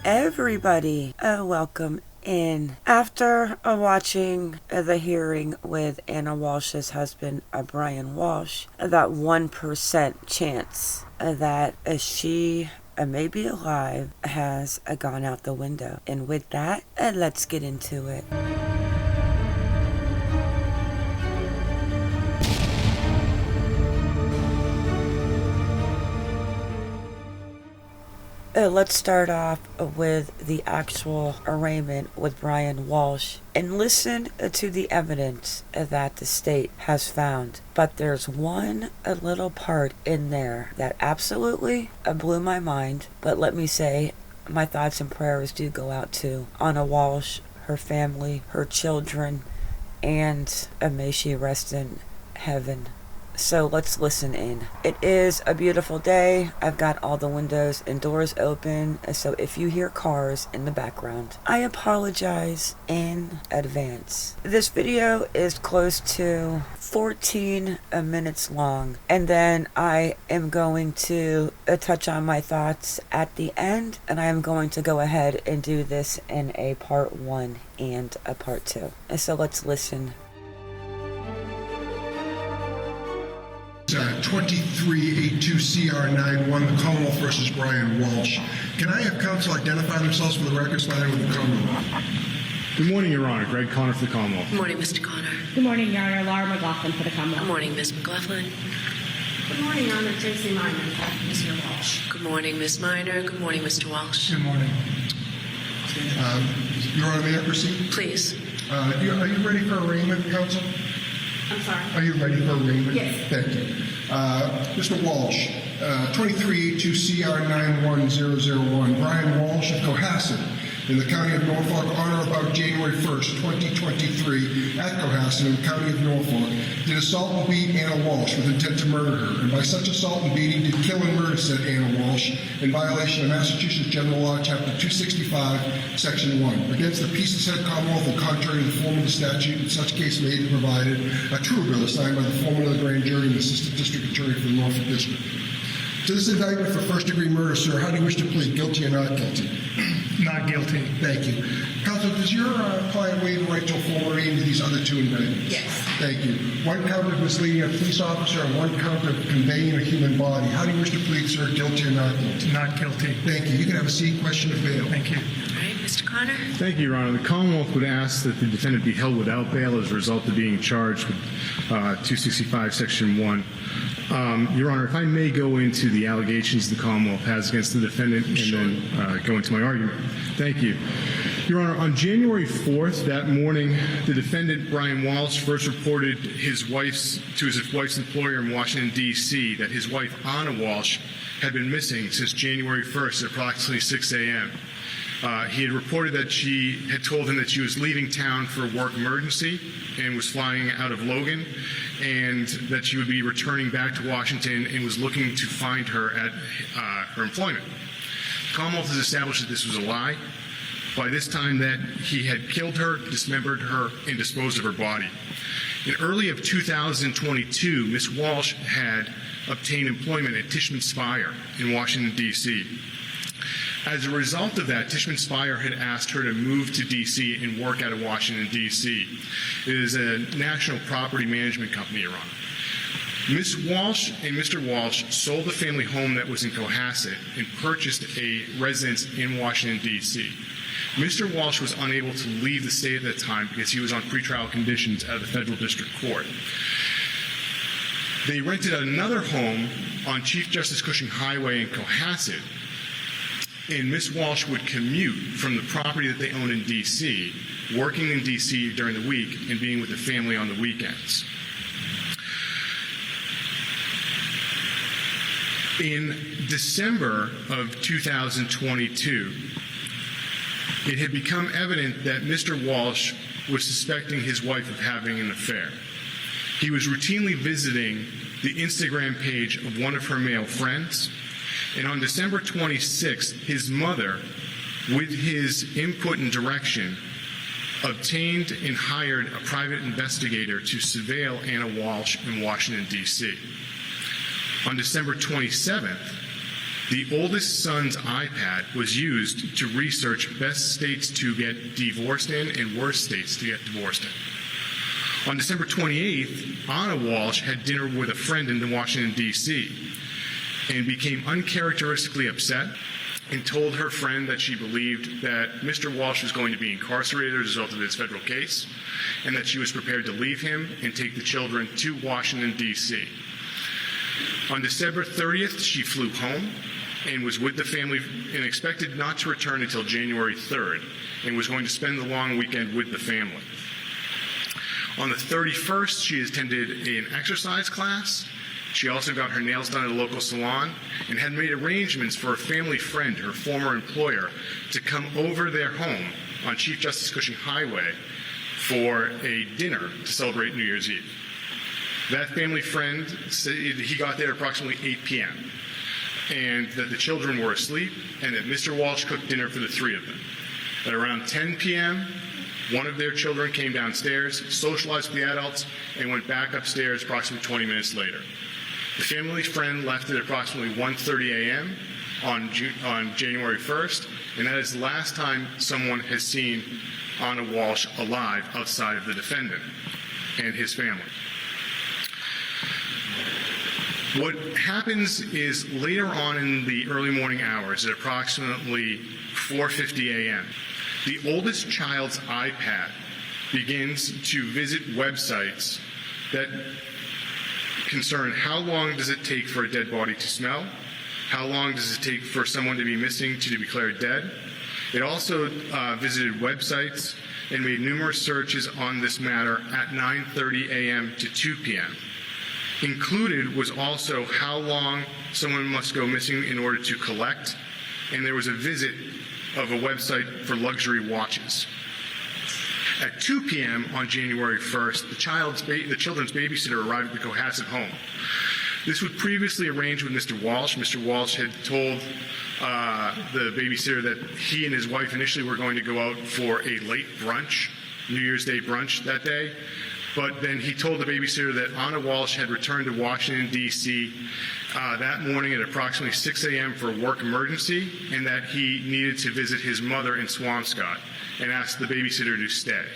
everybody. Welcome in. After watching the hearing with Anna Walsh's husband, Brian Walsh, that 1% chance that she may be alive has gone out the window. And with that, let's get into it. Let's start off with the actual arraignment with Brian Walsh and listen to the evidence that the state has found. But there's one little part in there that absolutely blew my mind. But let me say, my thoughts and prayers do go out to Anna Walsh, her family, her children, and may she rest in heaven. So let's listen in. It is a beautiful day. I've got all the windows and doors open, so if you hear cars in the background, I apologize in advance. This video is close to 14 minutes long, and then I am going to touch on my thoughts at the end, and I am going to go ahead and do this in a part 1 and a part 2. And so let's listen. 2382CR91, the Commonwealth versus Brian Walsh. Can I have counsel identify themselves for the record, starting with the Commonwealth? Good morning, Your Honor. Greg Connor for the Commonwealth. Good morning, Mr. Connor. Good morning, Your Honor. Laura McLaughlin for the Commonwealth. Good morning, Ms. McLaughlin. Good morning, Your Honor. Tracy Miner. Mr. Walsh. Good morning, Ms. Miner. Good morning, Mr. Walsh. Good morning. Your Honor, may I proceed? Please. Are you ready for arraignment, counsel? I'm sorry. Are you ready for arraignment? Yes. Thank you. Mr. Walsh, 2382CR91001, Brian Walsh of Cohasset in the County of Norfolk on or about January 1st, 2023, at Cohasset in the County of Norfolk, did assault and beat Anna Walsh with intent to murder her, and by such assault and beating did kill and murder said Anna Walsh in violation of Massachusetts General Law, Chapter 265, Section 1, against the peace of said Commonwealth and contrary to the form of the statute in such case made and provided, a true bill assigned by the foreman of the grand jury and the Assistant District Attorney for the Norfolk District. To this indictment for first-degree murder, sir, how do you wish to plead, guilty or not guilty? Not guilty. Thank you. Counsel, does your client waive the right to a full arraignment of these other two indictments? Yes. Thank you. One count of misleading a police officer and one count of conveying a human body. How do you wish to plead, sir, guilty or not guilty? Not guilty. Thank you. You can have a seat. Question of bail. Thank you. All right, Mr. Connor. Thank you, Your Honor. The Commonwealth would ask that the defendant be held without bail as a result of being charged with 265, Section 1. Your Honor, if I may go into the allegations the Commonwealth has against the defendant and then go into my argument. Thank you. Your Honor, on January 4th, that morning, the defendant, Brian Walsh, first reported to his wife's employer in Washington, D.C., that his wife, Anna Walsh, had been missing since January 1st at approximately 6 a.m. He had reported that she had told him that she was leaving town for a work emergency and was flying out of Logan, and that she would be returning back to Washington and was looking to find her at her employment. The Commonwealth has established that this was a lie. By this time that he had killed her, dismembered her, and disposed of her body. In early of 2022, Ms. Walsh had obtained employment at Tishman Speyer in Washington, D.C. As a result of that, Tishman Speyer had asked her to move to D.C. and work out of Washington, D.C. It is a national property management company, Your Honor. Ms. Walsh and Mr. Walsh sold the family home that was in Cohasset and purchased a residence in Washington, D.C. Mr. Walsh was unable to leave the state at that time because he was on pretrial conditions at the federal district court. They rented another home on Chief Justice Cushing Highway in Cohasset, and Ms. Walsh would commute from the property that they own in D.C., working in D.C. during the week and being with the family on the weekends. In December of 2022, it had become evident that Mr. Walsh was suspecting his wife of having an affair. He was routinely visiting the Instagram page of one of her male friends, and on December 26th, his mother, with his input and direction, obtained and hired a private investigator to surveil Anna Walsh in Washington, D.C. On December 27th, The oldest son's iPad was used to research best states to get divorced in and worst states to get divorced in. On December 28th, Anna Walsh had dinner with a friend in Washington, D.C., and became uncharacteristically upset and told her friend that she believed that Mr. Walsh was going to be incarcerated as a result of his federal case, and that she was prepared to leave him and take the children to Washington, D.C. On December 30th, she flew home and was with the family and expected not to return until January 3rd, and was going to spend the long weekend with the family. On the 31st, she attended an exercise class. She also got her nails done at a local salon and had made arrangements for a family friend, her former employer, to come over their home on Chief Justice Cushing Highway for a dinner to celebrate New Year's Eve. That family friend said he got there at approximately 8 p.m. and that the children were asleep and that Mr. Walsh cooked dinner for the three of them. At around 10 p.m., one of their children came downstairs, socialized with the adults, and went back upstairs approximately 20 minutes later. The family friend left at approximately 1:30 a.m. on January 1st, and that is the last time someone has seen Anna Walsh alive outside of the defendant and his family. What happens is later on in the early morning hours, at approximately 4:50 a.m., the oldest child's iPad begins to visit websites that concern how long does it take for a dead body to smell, how long does it take for someone to be missing to be declared dead. It also visited websites and made numerous searches on this matter at 9:30 a.m. to 2 p.m. Included was also how long someone must go missing in order to collect, and there was a visit of a website for luxury watches. At 2 p.m. on January 1st, the children's babysitter arrived at the Cohasset home. This was previously arranged with Mr. Walsh. Mr. Walsh had told the babysitter that he and his wife initially were going to go out for a late brunch, New Year's Day brunch that day. But then he told the babysitter that Anna Walsh had returned to Washington, D.C. That morning at approximately 6 a.m. for a work emergency, and that he needed to visit his mother in Swampscott, and asked the babysitter to stay.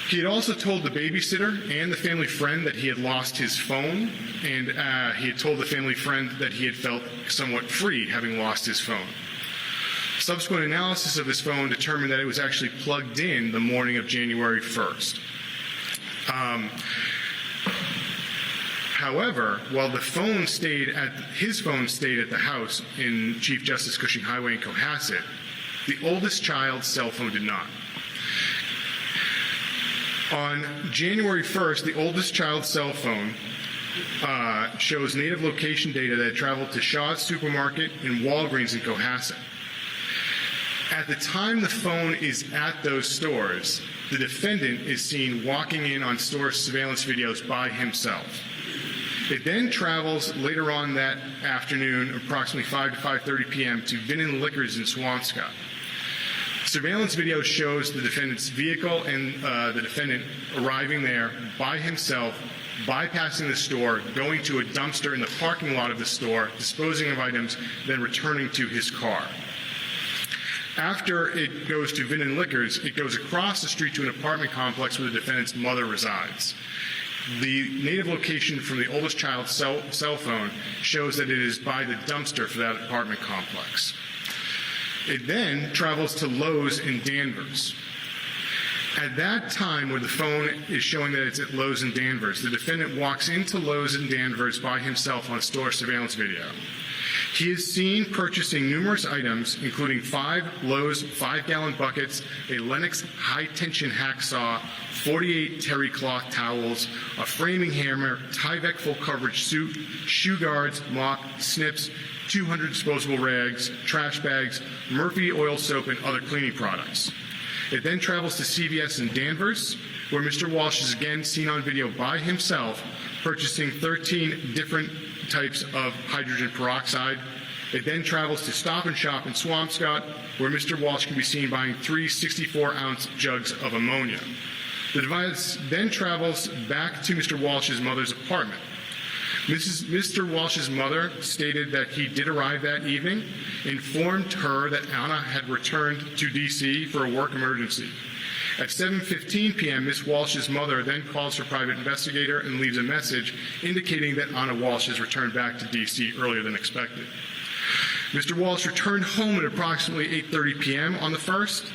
He had also told the babysitter and the family friend that he had lost his phone, and he had told the family friend that he had felt somewhat free having lost his phone. Subsequent analysis of his phone determined that it was actually plugged in the morning of January 1st. However, while his phone stayed at the house in Chief Justice Cushing Highway in Cohasset, the oldest child's cell phone did not. On January 1st, the oldest child's cell phone shows native location data that traveled to Shaw's Supermarket and Walgreens in Cohasset. At the time the phone is at those stores, the defendant is seen walking in on store surveillance videos by himself. It then travels later on that afternoon, approximately 5 to 5:30 p.m., to Vinin Liquors in Swampscott. Surveillance video shows the defendant's vehicle and the defendant arriving there by himself, bypassing the store, going to a dumpster in the parking lot of the store, disposing of items, then returning to his car. After it goes to Vinin Liquors, it goes across the street to an apartment complex where the defendant's mother resides. The native location from the oldest child's cell phone shows that it is by the dumpster for that apartment complex. It then travels to Lowe's in Danvers. At that time, where the phone is showing that it's at Lowe's in Danvers, the defendant walks into Lowe's in Danvers by himself on store surveillance video. He is seen purchasing numerous items, including 5 Lowe's 5-gallon buckets, a Lennox high-tension hacksaw, 48 terry cloth towels, a framing hammer, Tyvek full-coverage suit, shoe guards, mop, snips, 200 disposable rags, trash bags, Murphy oil soap, and other cleaning products. It then travels to CVS in Danvers, where Mr. Walsh is again seen on video by himself purchasing 13 different types of hydrogen peroxide. It then travels to Stop and Shop in Swampscott, where Mr. Walsh can be seen buying 3 64-ounce jugs of ammonia. The device then travels back to Mr. Walsh's mother's apartment. Mr. Walsh's mother stated that he did arrive that evening, informed her that Anna had returned to D.C. for a work emergency. At 7:15 p.m., Ms. Walsh's mother then calls her private investigator and leaves a message indicating that Anna Walsh has returned back to D.C. earlier than expected. Mr. Walsh returned home at approximately 8:30 p.m. on the 1st.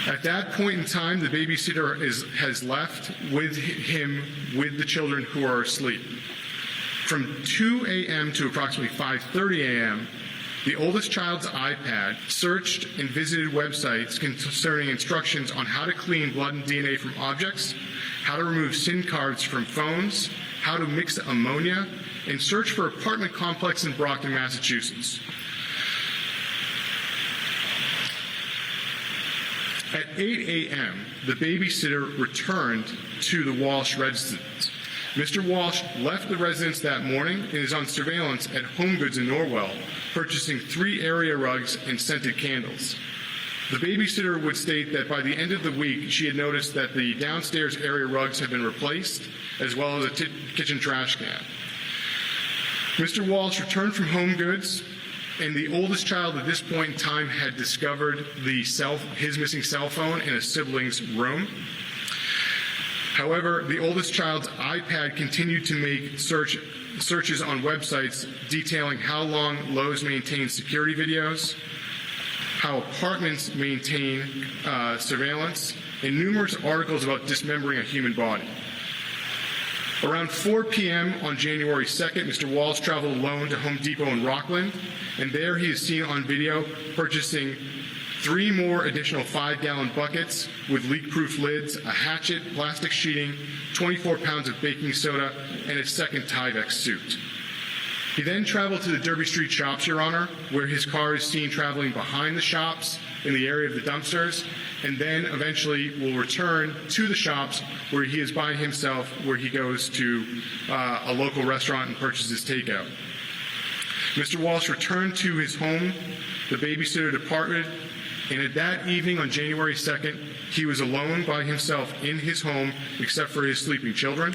At that point in time, the babysitter has left with him with the children who are asleep. From 2 a.m. to approximately 5:30 a.m., the oldest child's iPad searched and visited websites concerning instructions on how to clean blood and DNA from objects, how to remove SIM cards from phones, how to mix ammonia, and search for apartment complex in Brockton, Massachusetts. At 8 a.m., the babysitter returned to the Walsh residence. Mr. Walsh left the residence that morning and is on surveillance at Home Goods in Norwell, purchasing 3 area rugs and scented candles. The babysitter would state that by the end of the week, she had noticed that the downstairs area rugs had been replaced, as well as a kitchen trash can. Mr. Walsh returned from Home Goods, and the oldest child at this point in time had discovered his missing cell phone in a sibling's room. However, the oldest child's iPad continued to make searches on websites detailing how long Lowe's maintains security videos, how apartments maintain surveillance, and numerous articles about dismembering a human body. Around 4 p.m. on January 2nd, Mr. Walsh traveled alone to Home Depot in Rockland, and there he is seen on video purchasing 3 more additional 5-gallon buckets with leak-proof lids, a hatchet, plastic sheeting, 24 pounds of baking soda, and a second Tyvek suit. He then traveled to the Derby Street shops, Your Honor, where his car is seen traveling behind the shops in the area of the dumpsters, and then eventually will return to the shops where he is by himself, where he goes to a local restaurant and purchases takeout. Mr. Walsh returned to his home. The babysitter departed, and at that evening on January 2nd, he was alone by himself in his home except for his sleeping children.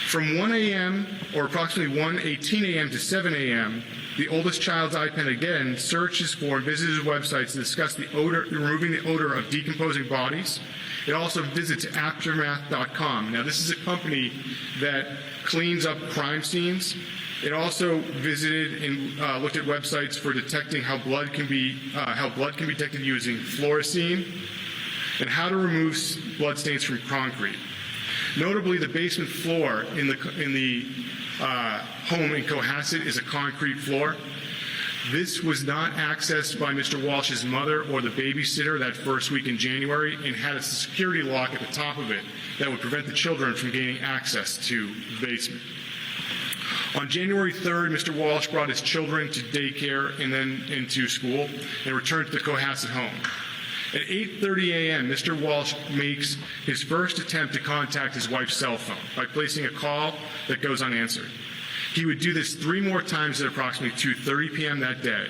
From 1 a.m. or approximately 1:18 a.m. to 7 a.m., the oldest child's iPad again searches for and visits websites to discuss removing the odor of decomposing bodies. It also visits aftermath.com. Now, this is a company that cleans up crime scenes. It also visited and looked at websites for detecting how blood can be detected using fluorescein, and how to remove blood stains from concrete. Notably, the basement floor in the home in Cohasset is a concrete floor. This was not accessed by Mr. Walsh's mother or the babysitter that first week in January, and had a security lock at the top of it that would prevent the children from gaining access to the basement. On January 3rd, Mr. Walsh brought his children to daycare and then into school and returned to the Cohasset home. At 8:30 a.m., Mr. Walsh makes his first attempt to contact his wife's cell phone by placing a call that goes unanswered. He would do this 3 more times at approximately 2:30 p.m. that day.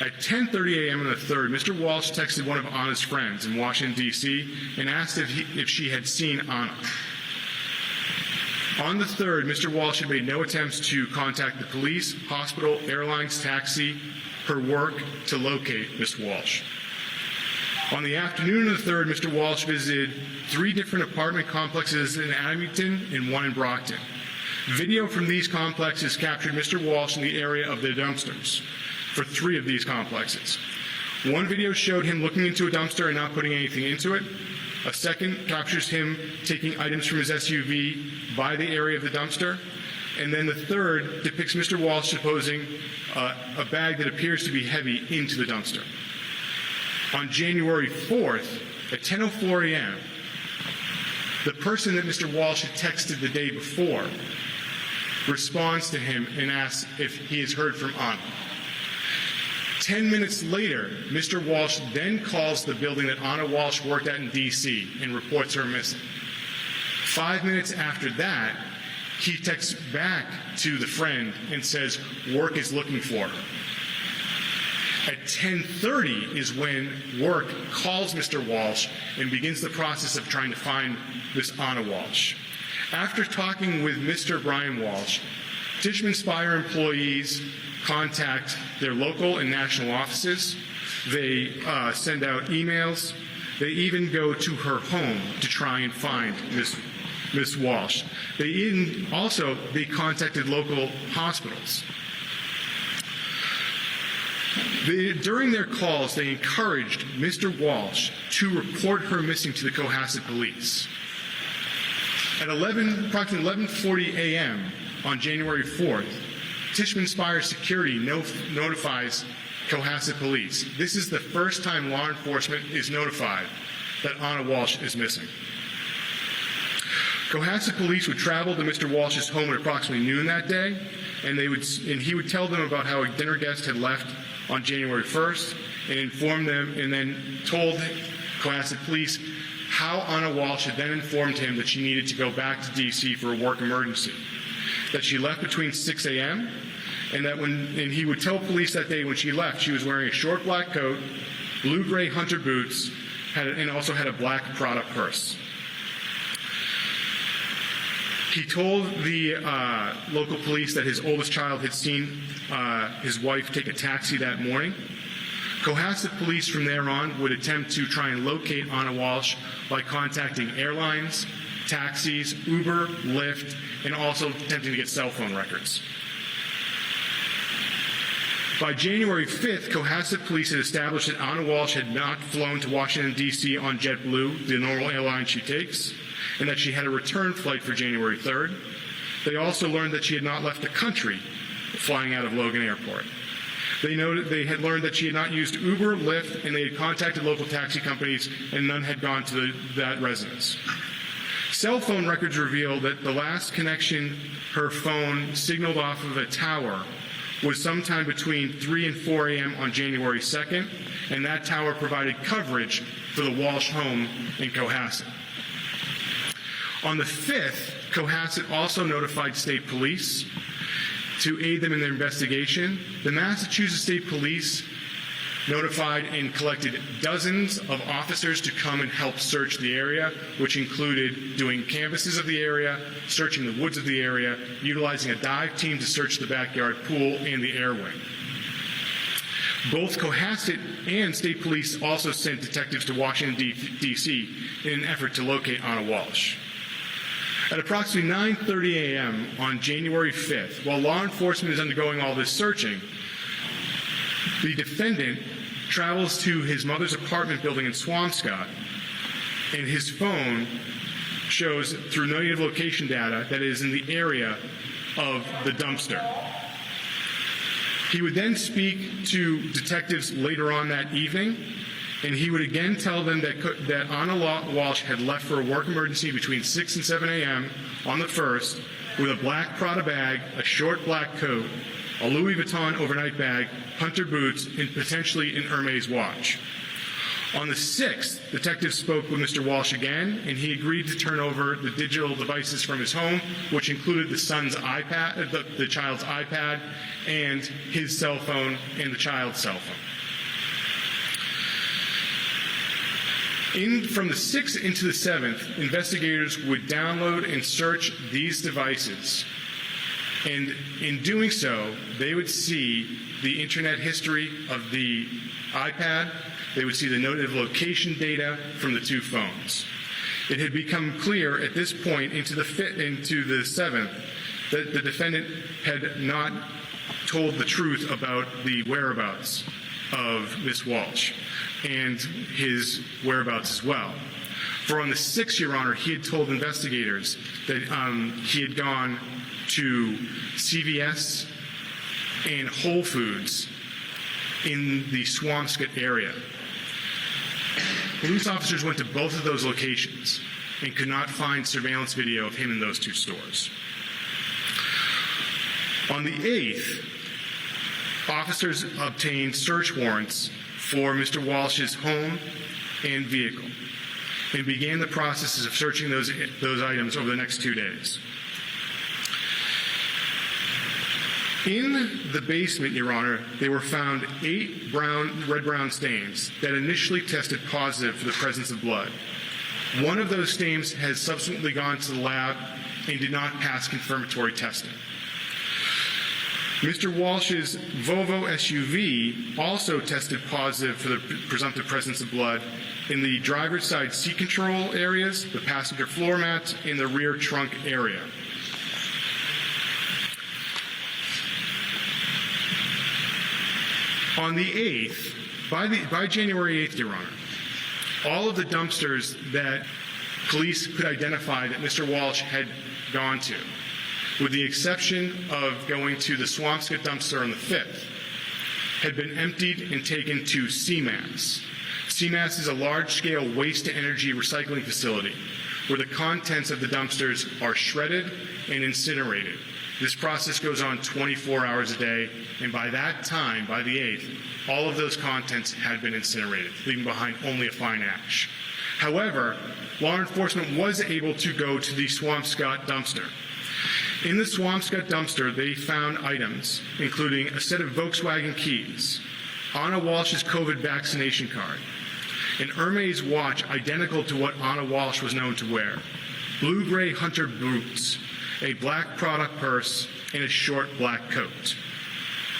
At 10:30 a.m. on the 3rd, Mr. Walsh texted one of Anna's friends in Washington, D.C., and asked if she had seen Anna. On the 3rd, Mr. Walsh had made no attempts to contact the police, hospital, airlines, taxi, her work to locate Ms. Walsh. On the afternoon of the 3rd, Mr. Walsh visited 3 different apartment complexes in Abington and 1 in Brockton. Video from these complexes captured Mr. Walsh in the area of the dumpsters for 3 of these complexes. One video showed him looking into a dumpster and not putting anything into it. A second captures him taking items from his SUV by the area of the dumpster. And then the third depicts Mr. Walsh depositing a bag that appears to be heavy into the dumpster. On January 4th, at 10:04 a.m., the person that Mr. Walsh had texted the day before responds to him and asks if he has heard from Anna. 10 minutes later, Mr. Walsh then calls the building that Anna Walsh worked at in D.C. and reports her missing. 5 minutes after that, he texts back to the friend and says, work is looking for her. At 10:30 is when work calls Mr. Walsh and begins the process of trying to find this Anna Walsh. After talking with Mr. Brian Walsh, Tishman Speyer employees contact their local and national offices. They send out emails. They even go to her home to try and find Miss Walsh. They contacted local hospitals. During their calls, they encouraged Mr. Walsh to report her missing to the Cohasset police. At approximately 11:40 a.m. on January 4th, Tishman Speyer Security notifies Cohasset Police. This is the first time law enforcement is notified that Anna Walsh is missing. Cohasset Police would travel to Mr. Walsh's home at approximately noon that day, and he would tell them about how a dinner guest had left on January 1st and inform them, and then told Cohasset Police how Anna Walsh had then informed him that she needed to go back to D.C. for a work emergency, that she left between 6 a.m., and he would tell police that day when she left, she was wearing a short black coat, blue-gray hunter boots, and also had a black Prada purse. He told the local police that his oldest child had seen his wife take a taxi that morning. Cohasset Police from there on would attempt to try and locate Anna Walsh by contacting airlines, taxis, Uber, Lyft, and also attempting to get cell phone records. By January 5th, Cohasset Police had established that Anna Walsh had not flown to Washington, D.C. on JetBlue, the normal airline she takes, and that she had a return flight for January 3rd. They also learned that she had not left the country flying out of Logan Airport. They had learned that she had not used Uber, Lyft, and they had contacted local taxi companies, and none had gone to that residence. Cell phone records reveal that the last connection her phone signaled off of a tower was sometime between 3 and 4 a.m. on January 2nd, and that tower provided coverage for the Walsh home in Cohasset. On the 5th, Cohasset also notified state police to aid them in their investigation. The Massachusetts State Police notified and collected dozens of officers to come and help search the area, which included doing canvasses of the area, searching the woods of the area, utilizing a dive team to search the backyard pool and the air wing. Both Cohasset and state police also sent detectives to Washington, D.C. in an effort to locate Anna Walsh. At approximately 9:30 a.m. on January 5th, while law enforcement is undergoing all this searching, the defendant travels to his mother's apartment building in Swampscott, and his phone shows through native location data that it is in the area of the dumpster. He would then speak to detectives later on that evening, and he would again tell them that Anna Walsh had left for a work emergency between 6 and 7 a.m. on the 1st with a black Prada bag, a short black coat, a Louis Vuitton overnight bag, hunter boots, and potentially an Hermes watch. On the 6th, detectives spoke with Mr. Walsh again, and he agreed to turn over the digital devices from his home, which included the son's iPad, the child's iPad, and his cell phone and the child's cell phone. From the 6th into the 7th, investigators would download and search these devices. And in doing so, they would see the internet history of the iPad. They would see the native location data from the two phones. It had become clear at this point into the 7th that the defendant had not told the truth about the whereabouts of Miss Walsh and his whereabouts as well. For on the 6th, Your Honor, he had told investigators that he had gone to CVS and Whole Foods in the Swampscott area. Police officers went to both of those locations and could not find surveillance video of him in those two stores. On the 8th, officers obtained search warrants for Mr. Walsh's home and vehicle and began the process of searching those items over the next 2 days. In the basement, Your Honor, they were found 8 red-brown stains that initially tested positive for the presence of blood. One of those stains has subsequently gone to the lab and did not pass confirmatory testing. Mr. Walsh's Volvo SUV also tested positive for the presumptive presence of blood in the driver's side seat control areas, the passenger floor mats, and the rear trunk area. On the 8th, by January 8th, Your Honor, all of the dumpsters that police could identify that Mr. Walsh had gone to, with the exception of going to the Swampscott dumpster on the 5th, had been emptied and taken to CMAS. CMAS is a large-scale waste-to-energy recycling facility where the contents of the dumpsters are shredded and incinerated. This process goes on 24 hours a day, and by that time, by the 8th, all of those contents had been incinerated, leaving behind only a fine ash. However, law enforcement was able to go to the Swampscott dumpster. In the Swampscott dumpster, they found items including a set of Volkswagen keys, Anna Walsh's COVID vaccination card, an Hermes watch identical to what Anna Walsh was known to wear, blue-gray hunter boots, a black product purse, and a short black coat.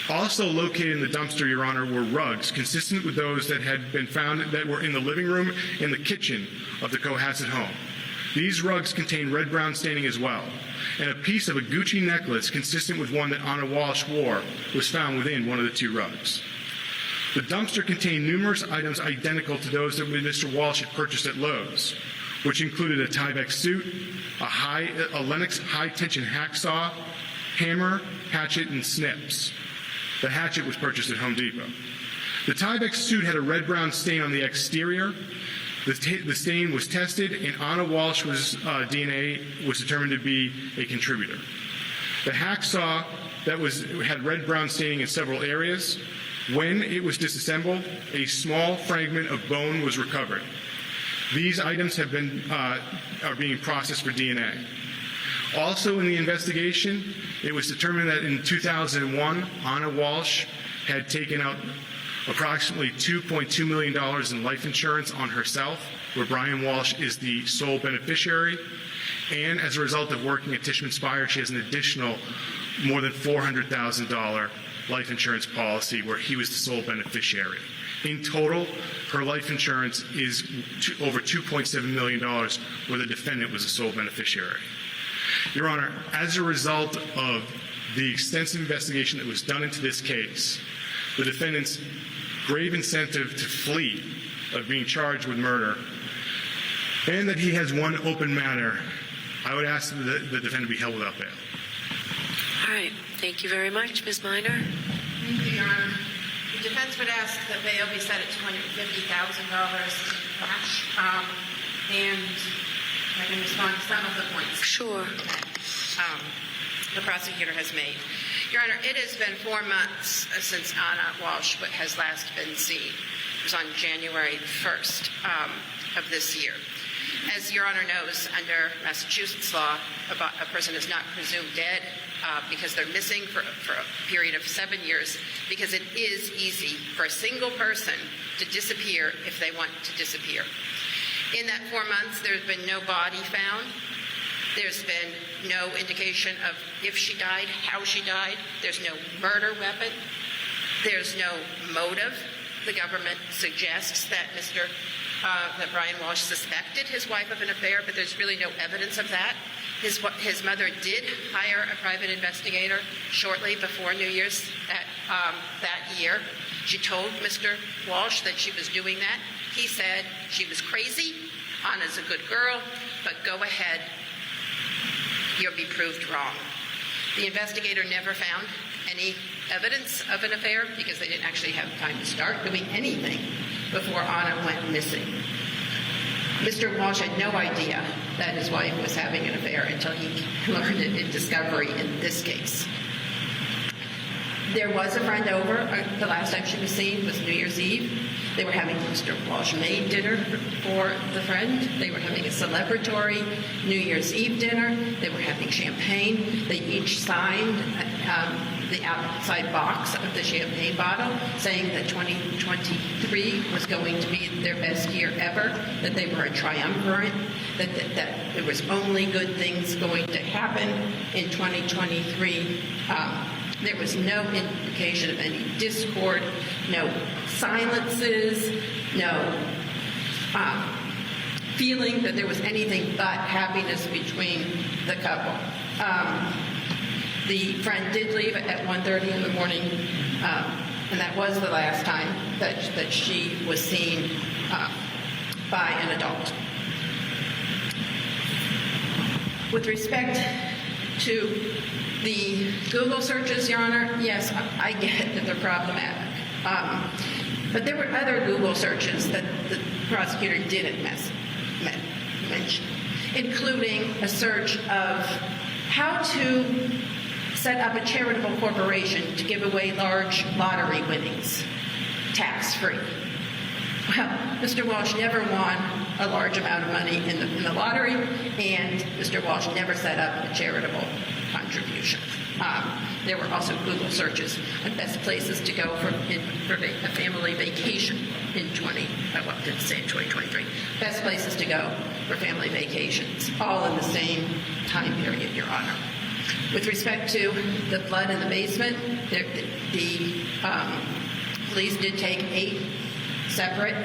Also located in the dumpster, Your Honor, were rugs consistent with those that had been found that were in the living room and the kitchen of the Cohasset home. These rugs contain red-brown staining as well, and a piece of a Gucci necklace consistent with one that Anna Walsh wore was found within one of the two rugs. The dumpster contained numerous items identical to those that Mr. Walsh had purchased at Lowe's, which included a Tyvek suit, a Lennox high-tension hacksaw, hammer, hatchet, and snips. The hatchet was purchased at Home Depot. The Tyvek suit had a red-brown stain on the exterior. The stain was tested, and Anna Walsh's DNA was determined to be a contributor. The hacksaw had red-brown staining in several areas. When it was disassembled, a small fragment of bone was recovered. These items are being processed for DNA. Also in the investigation, it was determined that in 2001, Anna Walsh had taken out approximately $2.2 million in life insurance on herself, where Brian Walsh is the sole beneficiary. And as a result of working at Tishman Speyer, she has an additional more than $400,000 life insurance policy where he was the sole beneficiary. In total, her life insurance is over $2.7 million, where the defendant was the sole beneficiary. Your Honor, as a result of the extensive investigation that was done into this case, the defendant's grave incentive to flee of being charged with murder, and that he has one open matter, I would ask that the defendant be held without bail. All right. Thank you very much. Ms. Minor? Thank you, Your Honor. The defense would ask that bail be set at $250,000 in cash, and I can respond to some of the points Sure. that the prosecutor has made. Your Honor, it has been 4 months since Anna Walsh has last been seen. It was on January 1st of this year. As Your Honor knows, under Massachusetts law, a person is not presumed dead because they're missing for a period of 7 years, because it is easy for a single person to disappear if they want to disappear. In that 4 months, there's been no body found. There's been no indication of if she died, how she died. There's no murder weapon. There's no motive. The government suggests that that Brian Walsh suspected his wife of an affair, but there's really no evidence of that. His mother did hire a private investigator shortly before New Year's that year. She told Mr. Walsh that she was doing that. He said she was crazy. Anna's a good girl, but go ahead. You'll be proved wrong. The investigator never found any evidence of an affair because they didn't actually have time to start doing anything before Anna went missing. Mr. Walsh had no idea that his wife was having an affair until he learned it in discovery in this case. There was a friend over. The last time she was seen was New Year's Eve. They were having Mr. Walsh made dinner for the friend. They were having a celebratory New Year's Eve dinner. They were having champagne. They each signed the outside box of the champagne bottle, saying that 2023 was going to be their best year ever, that they were a triumvirate, that there was only good things going to happen in 2023. There was no indication of any discord, no silences, no feeling that there was anything but happiness between the couple. The friend did leave at 1:30 in the morning, and that was the last time that she was seen by an adult. With respect to the Google searches, Your Honor, yes, I get that they're problematic. But there were other Google searches that the prosecutor didn't mention, including a search of how to set up a charitable corporation to give away large lottery winnings, tax-free. Well, Mr. Walsh never won a large amount of money in the lottery, and Mr. Walsh never set up a charitable contribution. There were also Google searches on best places to go for a family vacation in 2023. Best places to go for family vacations, all in the same time period, Your Honor. With respect to the blood in the basement, the police did take 8 separate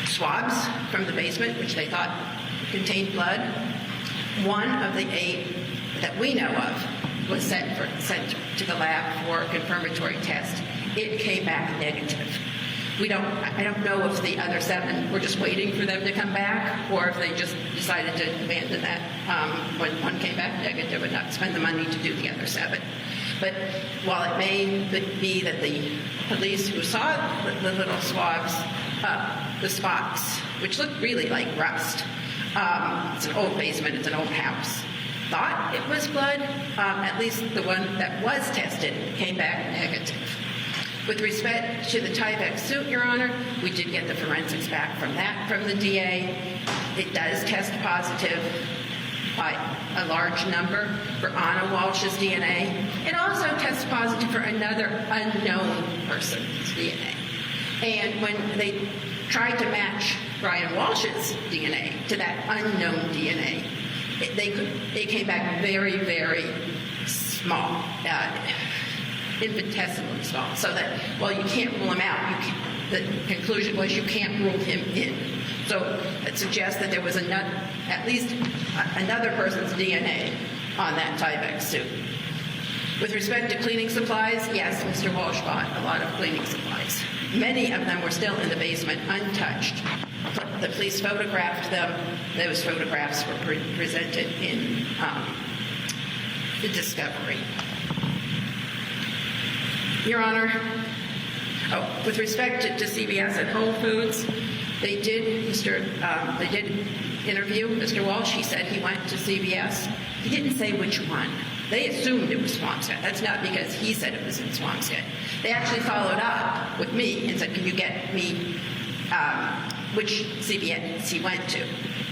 swabs from the basement, which they thought contained blood. One of the 8 that we know of was sent to the lab for a confirmatory test. It came back negative. I don't know if the other 7 were just waiting for them to come back, or if they just decided to abandon that when one came back negative and not spend the money to do the other 7. But while it may be that the police who saw the little swabs, the spots, which looked really like rust, it's an old basement, it's an old house, thought it was blood, at least the one that was tested came back negative. With respect to the Tyvek suit, Your Honor, we did get the forensics back from the DA. It does test positive by a large number for Anna Walsh's DNA. It also tests positive for another unknown person's DNA. And when they tried to match Brian Walsh's DNA to that unknown DNA, they came back very, very small, infinitesimally small, so that while you can't rule him out, the conclusion was you can't rule him in. So it suggests that there was at least another person's DNA on that Tyvek suit. With respect to cleaning supplies, yes, Mr. Walsh bought a lot of cleaning supplies. Many of them were still in the basement, untouched. The police photographed them. Those photographs were presented in the discovery. Your Honor, with respect to CVS and Whole Foods, they did interview Mr. Walsh. He said he went to CVS. He didn't say which one. They assumed it was Swampscott. That's not because he said it was in Swampscott. They actually followed up with me and said, can you get me which CVS he went to?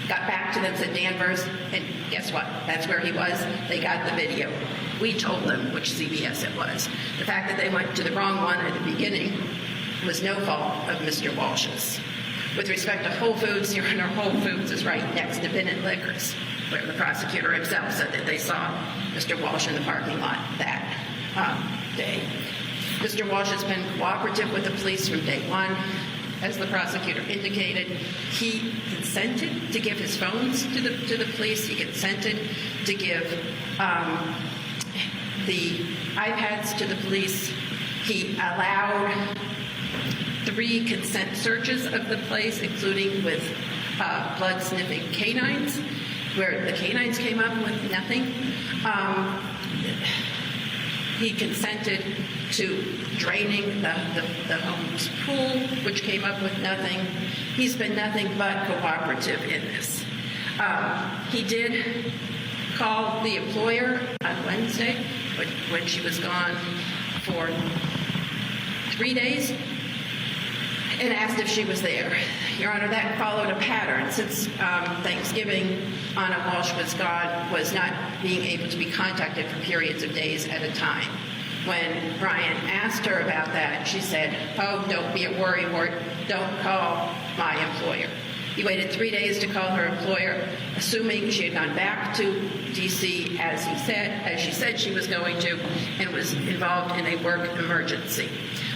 Got back to them, said Danvers, and guess what? That's where he was. They got the video. We told them which CVS it was. The fact that they went to the wrong one at the beginning was no fault of Mr. Walsh's. With respect to Whole Foods, Your Honor, Whole Foods is right next to Bennett Liquors, where the prosecutor himself said that they saw Mr. Walsh in the parking lot that day. Mr. Walsh has been cooperative with the police from day one. As the prosecutor indicated, he consented to give his phones to the police. He consented to give the iPads to the police. He allowed 3 consent searches of the place, including with blood-sniffing canines, where the canines came up with nothing. He consented to draining the home's pool, which came up with nothing. He's been nothing but cooperative in this. He did call the employer on Wednesday when she was gone for 3 days and asked if she was there. Your Honor, that followed a pattern. Since Thanksgiving, Anna Walsh was gone, was not being able to be contacted for periods of days at a time. When Brian asked her about that, she said, "Oh, don't be a worrywart. Don't call my employer." He waited 3 days to call her employer, assuming she had gone back to D.C. as she said she was going to, and was involved in a work emergency.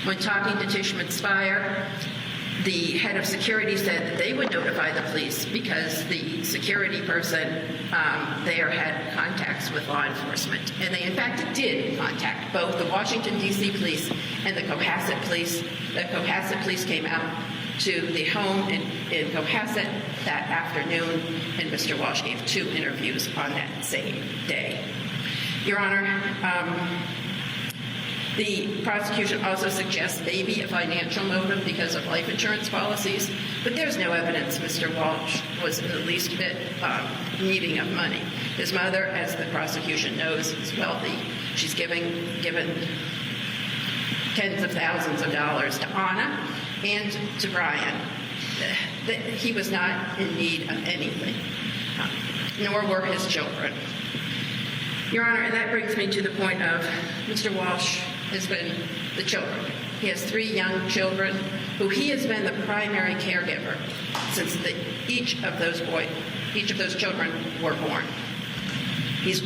When talking to Tishman Spire, the head of security said that they would notify the police because the security person there had contacts with law enforcement. And they, in fact, did contact both the Washington, D.C. police and the Cohasset police. The Cohasset police came out to the home in Cohasset that afternoon, and Mr. Walsh gave 2 interviews on that same day. Your Honor, the prosecution also suggests maybe a financial motive because of life insurance policies, but there's no evidence Mr. Walsh was in the least bit needing of money. His mother, as the prosecution knows, is wealthy. She's given tens of thousands of dollars to Anna and to Brian. He was not in need of anything, nor were his children. Your Honor, and that brings me to the point of Mr. Walsh has been the children. He has 3 young children who he has been the primary caregiver since each of those children were born. He's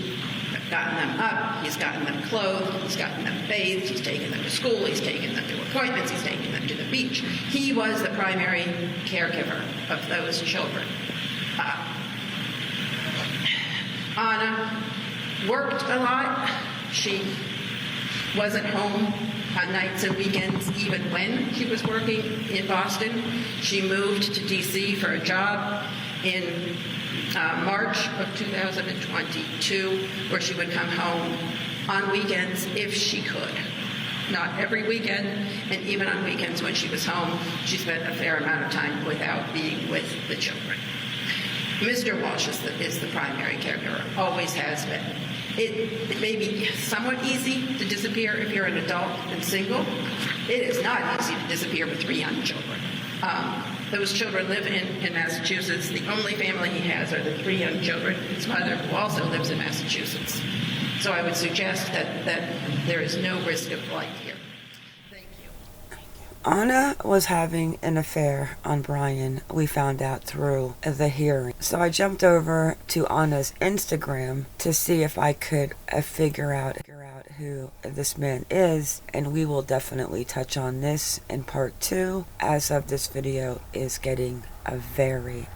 gotten them up, he's gotten them clothed, he's gotten them bathed, he's taken them to school, he's taken them to appointments, he's taken them to the beach. He was the primary caregiver of those children. Anna worked a lot. She wasn't home on nights and weekends even when she was working in Boston. She moved to D.C. for a job in March of 2022, where she would come home on weekends if she could. Not every weekend, and even on weekends when she was home, she spent a fair amount of time without being with the children. Mr. Walsh is the primary caregiver, always has been. It may be somewhat easy to disappear if you're an adult and single. It is not easy to disappear with 3 young children. Those children live in Massachusetts. The only family he has are the 3 young children, his mother, who also lives in Massachusetts. So I would suggest that there is no risk of flight here. Thank you. Anna was having an affair on Brian, we found out through the hearing. So I jumped over to Anna's Instagram to see if I could figure out who this man is, and we will definitely touch on this in part 2, as of this video is getting a very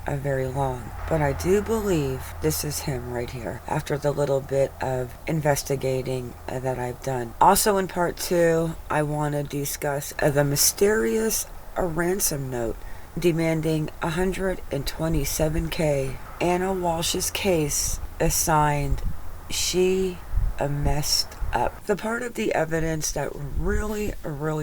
long. But I do believe this is him right here, after the little bit of investigating that I've done. Also in part 2, I want to discuss the mysterious ransom note demanding $127K. Anna Walsh's case assigned she messed up. The part of the evidence that really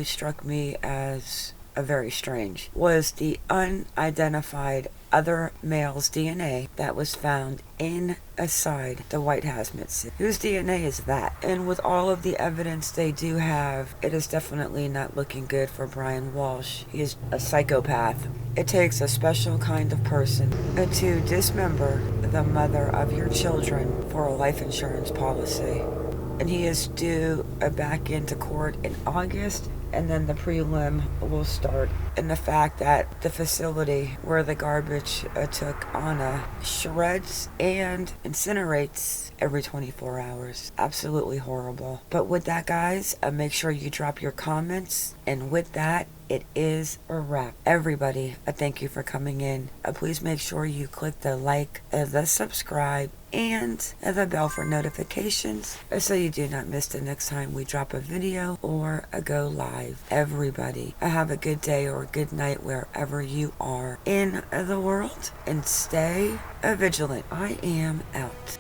struck me as very strange was the unidentified other male's DNA that was found inside the white hazmat suit. Whose DNA is that? And with all of the evidence they do have, it is definitely not looking good for Brian Walsh. He is a psychopath. It takes a special kind of person to dismember the mother of your children for a life insurance policy. And he is due back into court in August, and then the prelim will start. And the fact that the facility where the garbage took Anna shreds and incinerates every 24 hours. Absolutely horrible. But with that, guys, make sure you drop your comments. And with that, it is a wrap. Everybody, thank you for coming in. Please make sure you click the like, the subscribe, and the bell for notifications so you do not miss the next time we drop a video or go live. Everybody, have a good day or a good night wherever you are in the world, and stay vigilant. I am out.